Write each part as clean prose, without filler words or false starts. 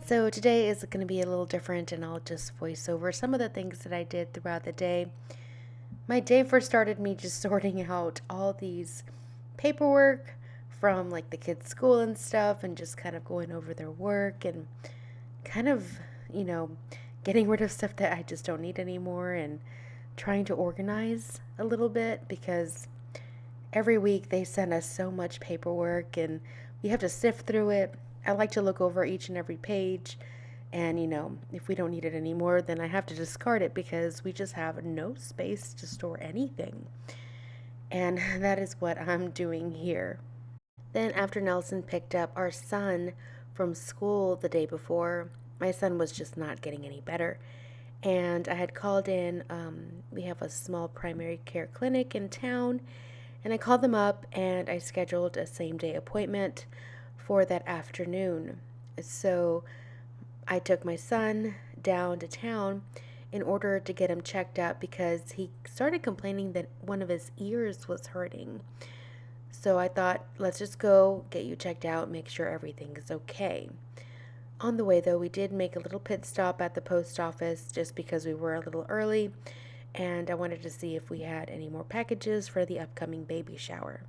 So today is going to be a little different, and I'll just voice over some of the things that I did throughout the day. My day first started me just sorting out all these paperwork from like the kids' school and stuff, and just kind of going over their work and kind of, you know, getting rid of stuff that I just don't need anymore and trying to organize a little bit because every week they send us so much paperwork and we have to sift through it. I like to look over each and every page, and if we don't need it anymore, then I have to discard it because we just have no space to store anything. And that is what I'm doing here. Then, after Nelson picked up our son from school the day before, my son was just not getting any better. And I had called in, we have a small primary care clinic in town, and I called them up and I scheduled a same day appointment for that afternoon. So I took my son down to town in order to get him checked out because he started complaining that one of his ears was hurting. So I thought, let's just go get you checked out, make sure everything is okay. On the way, though, we did make a little pit stop at the post office just because we were a little early, and I wanted to see if we had any more packages for the upcoming baby shower.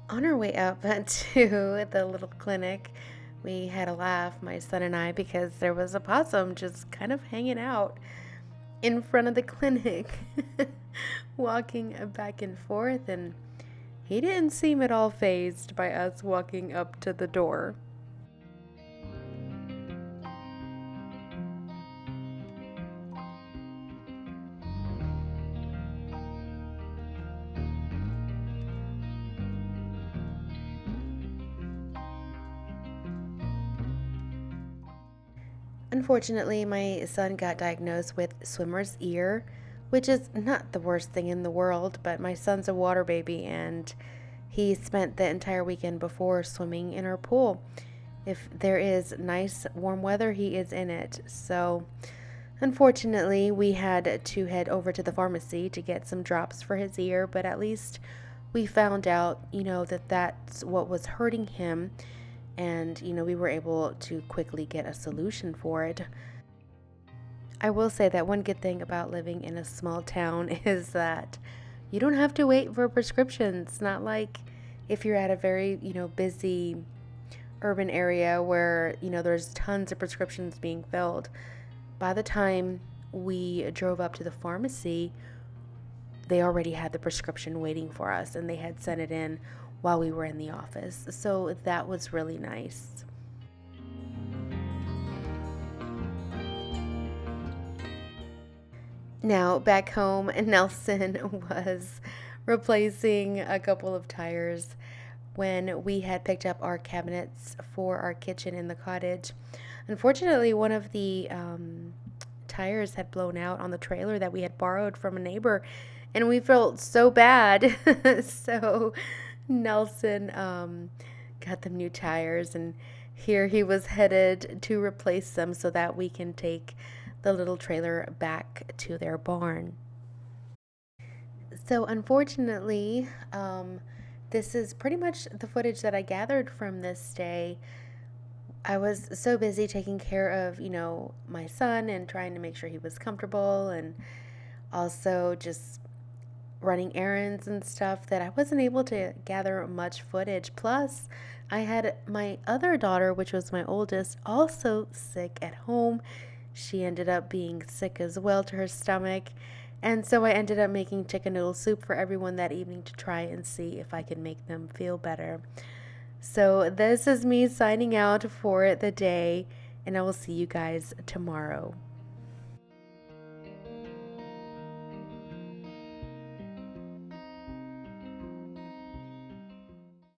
On our way up to the little clinic, we had a laugh, my son and I, because there was a possum just kind of hanging out in front of the clinic, walking back and forth, and he didn't seem at all fazed by us walking up to the door. Unfortunately, my son got diagnosed with swimmer's ear, which is not the worst thing in the world, but my son's a water baby and he spent the entire weekend before swimming in our pool. If there is nice warm weather, he is in it. So, unfortunately, we had to head over to the pharmacy to get some drops for his ear, but at least we found out, that that's what was hurting him, and we were able to quickly get a solution for it. I will say that one good thing about living in a small town is that you don't have to wait for prescriptions. Not like if you're at a very busy urban area where there's tons of prescriptions being filled. By the time we drove up to the pharmacy, they already had the prescription waiting for us, and they had sent it in while we were in the office. So that was really nice. Now, back home, Nelson was replacing a couple of tires when we had picked up our cabinets for our kitchen in the cottage. Unfortunately, one of the tires had blown out on the trailer that we had borrowed from a neighbor, and we felt so bad. So Nelson got them new tires, and here he was headed to replace them so that we can take the little trailer back to their barn. So unfortunately, this is pretty much the footage that I gathered from this day. I was so busy taking care of, my son and trying to make sure he was comfortable, and also just running errands and stuff, that I wasn't able to gather much footage. Plus, I had my other daughter, which was my oldest, also sick at home. She ended up being sick as well to her stomach. And so I ended up making chicken noodle soup for everyone that evening to try and see if I could make them feel better. So this is me signing out for the day, and I will see you guys tomorrow.